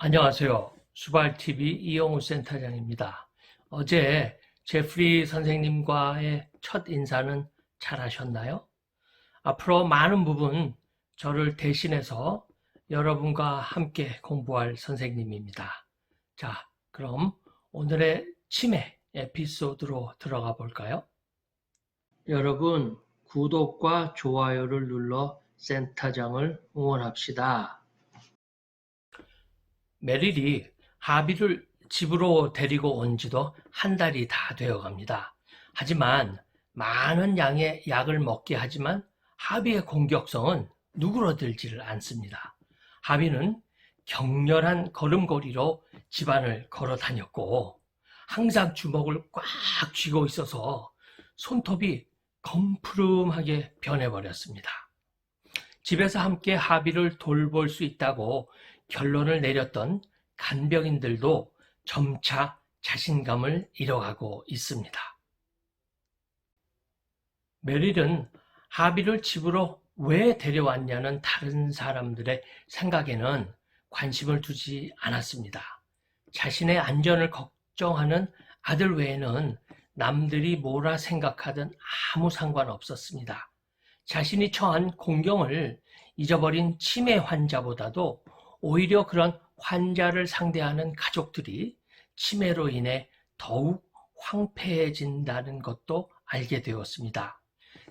안녕하세요. 수발TV 이영우 센터장입니다. 어제 제프리 선생님과의 첫 인사는 잘 하셨나요? 앞으로 많은 부분 저를 대신해서 여러분과 함께 공부할 선생님입니다. 자, 그럼 오늘의 치매 에피소드로 들어가 볼까요? 여러분, 구독과 좋아요를 눌러 센터장을 응원합시다. 메릴이 하비를 집으로 데리고 온 지도 한 달이 다 되어 갑니다. 하지만 많은 양의 약을 먹게 하지만 하비의 공격성은 누그러들지를 않습니다. 하비는 격렬한 걸음걸이로 집안을 걸어 다녔고 항상 주먹을 꽉 쥐고 있어서 손톱이 검푸름하게 변해버렸습니다. 집에서 함께 하비를 돌볼 수 있다고 결론을 내렸던 간병인들도 점차 자신감을 잃어가고 있습니다. 메릴은 하비를 집으로 왜 데려왔냐는 다른 사람들의 생각에는 관심을 두지 않았습니다. 자신의 안전을 걱정하는 아들 외에는 남들이 뭐라 생각하든 아무 상관없었습니다. 자신이 처한 공경을 잊어버린 치매 환자보다도 오히려 그런 환자를 상대하는 가족들이 치매로 인해 더욱 황폐해진다는 것도 알게 되었습니다.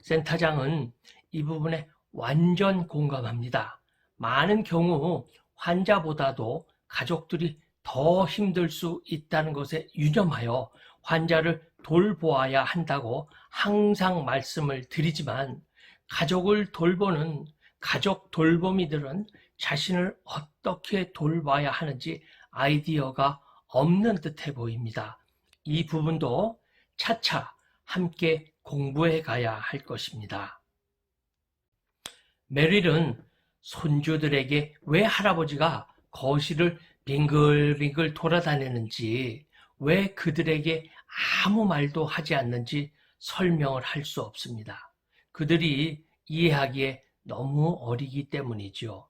센터장은 이 부분에 완전 공감합니다. 많은 경우 환자보다도 가족들이 더 힘들 수 있다는 것에 유념하여 환자를 돌보아야 한다고 항상 말씀을 드리지만 가족을 돌보는 가족 돌보미들은 자신을 어떻게 돌봐야 하는지 아이디어가 없는 듯해 보입니다. 이 부분도 차차 함께 공부해 가야 할 것입니다. 메릴은 손주들에게 왜 할아버지가 거실을 빙글빙글 돌아다니는지, 왜 그들에게 아무 말도 하지 않는지 설명을 할 수 없습니다. 그들이 이해하기에 너무 어리기 때문이죠.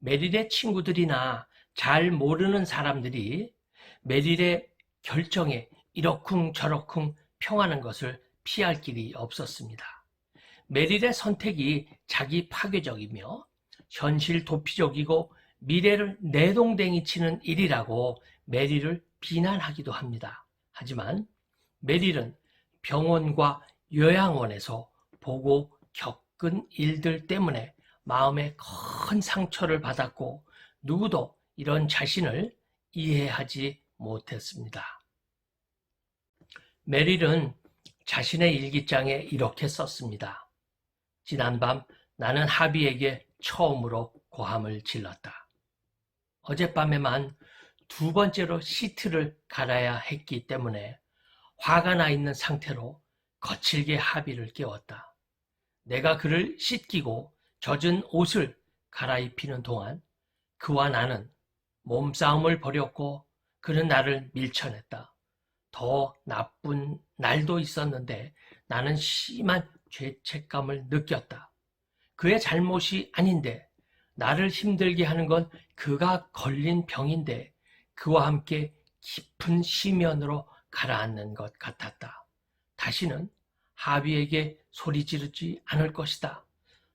메릴의 친구들이나 잘 모르는 사람들이 메릴의 결정에 이러쿵저러쿵 평하는 것을 피할 길이 없었습니다. 메릴의 선택이 자기 파괴적이며 현실 도피적이고 미래를 내동댕이 치는 일이라고 메릴을 비난하기도 합니다. 하지만 메릴은 병원과 요양원에서 보고 겪은 일들 때문에 마음에 큰 상처를 받았고 누구도 이런 자신을 이해하지 못했습니다. 메릴은 자신의 일기장에 이렇게 썼습니다. 지난밤 나는 하비에게 처음으로 고함을 질렀다. 어젯밤에만 두 번째로 시트를 갈아야 했기 때문에 화가 나 있는 상태로 거칠게 하비를 깨웠다. 내가 그를 씻기고 젖은 옷을 갈아입히는 동안 그와 나는 몸싸움을 벌였고 그는 나를 밀쳐냈다. 더 나쁜 날도 있었는데 나는 심한 죄책감을 느꼈다. 그의 잘못이 아닌데 나를 힘들게 하는 건 그가 걸린 병인데 그와 함께 깊은 심연으로 가라앉는 것 같았다. 다시는 하비에게 소리 지르지 않을 것이다.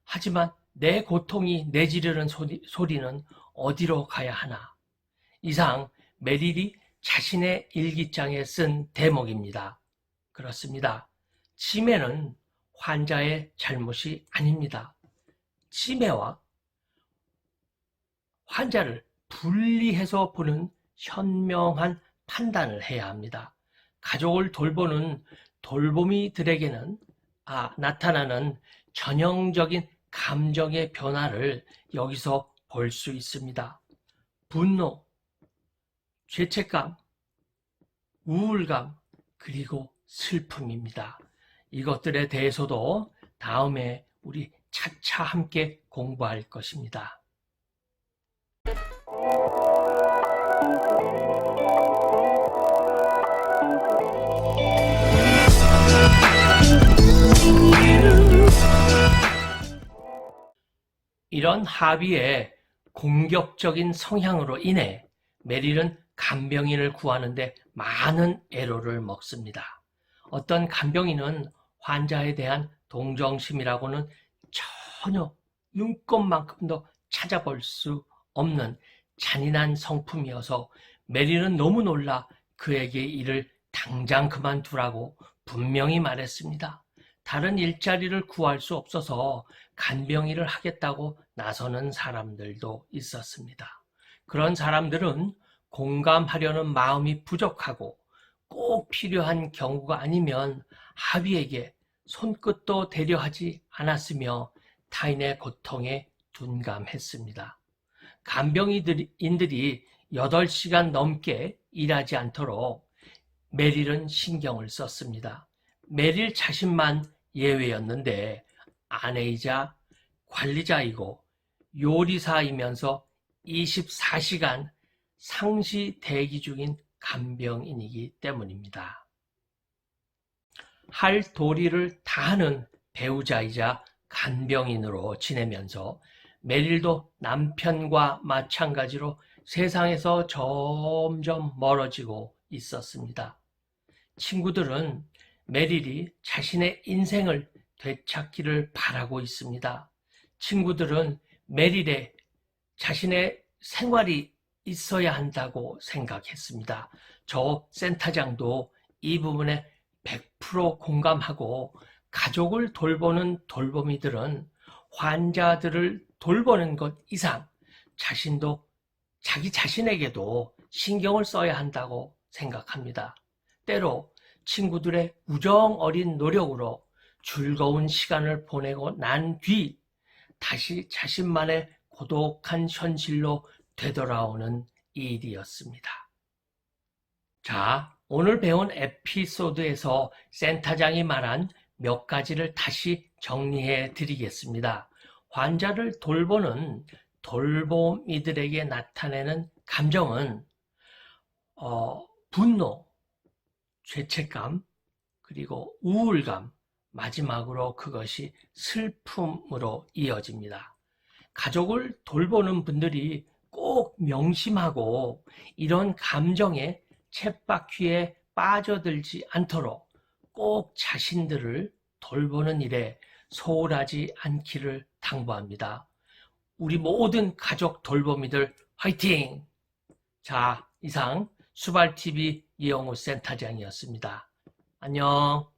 하지만 내 고통이 내지르는 소리는 어디로 가야 하나? 이상 메릴이 자신의 일기장에 쓴 대목입니다. 그렇습니다. 치매는 환자의 잘못이 아닙니다. 치매와 환자를 분리해서 보는 현명한 판단을 해야 합니다. 가족을 돌보는 돌보미들에게는 나타나는 전형적인 감정의 변화를 여기서 볼 수 있습니다. 분노, 죄책감, 우울감, 그리고 슬픔입니다. 이것들에 대해서도 다음에 우리 차차 함께 공부할 것입니다. 이런 하비의 공격적인 성향으로 인해 메릴은 간병인을 구하는데 많은 애로를 먹습니다. 어떤 간병인은 환자에 대한 동정심이라고는 전혀 눈꼽만큼도 찾아볼 수 없는 잔인한 성품이어서 메릴은 너무 놀라 그에게 일을 당장 그만두라고 분명히 말했습니다. 다른 일자리를 구할 수 없어서 간병일을 하겠다고 나서는 사람들도 있었습니다. 그런 사람들은 공감하려는 마음이 부족하고 꼭 필요한 경우가 아니면 하위에게 손끝도 대려 하지 않았으며 타인의 고통에 둔감했습니다. 간병인들이 8시간 넘게 일하지 않도록 메릴은 신경을 썼습니다. 메릴 자신만 예외였는데 아내이자 관리자이고 요리사이면서 24시간 상시 대기 중인 간병인이기 때문입니다. 할 도리를 다하는 배우자이자 간병인으로 지내면서 메릴도 남편과 마찬가지로 세상에서 점점 멀어지고 있었습니다. 친구들은 메릴이 자신의 인생을 되찾기를 바라고 있습니다. 친구들은 메릴에 자신의 생활이 있어야 한다고 생각했습니다. 저 센터장도 이 부분에 100% 공감하고 가족을 돌보는 돌보미들은 환자들을 돌보는 것 이상 자기 자신에게도 신경을 써야 한다고 생각합니다. 때로 친구들의 우정 어린 노력으로 즐거운 시간을 보내고 난 뒤 다시 자신만의 고독한 현실로 되돌아오는 일이었습니다. 자, 오늘 배운 에피소드에서 센터장이 말한 몇 가지를 다시 정리해 드리겠습니다. 환자를 돌보는 돌보미들에게 나타내는 감정은 분노, 죄책감, 그리고 우울감, 마지막으로 그것이 슬픔으로 이어집니다. 가족을 돌보는 분들이 꼭 명심하고 이런 감정의 쳇바퀴에 빠져들지 않도록 꼭 자신들을 돌보는 일에 소홀하지 않기를 당부합니다. 우리 모든 가족 돌보미들 화이팅! 자, 이상 수발TV 이영우 센터장이었습니다. 안녕.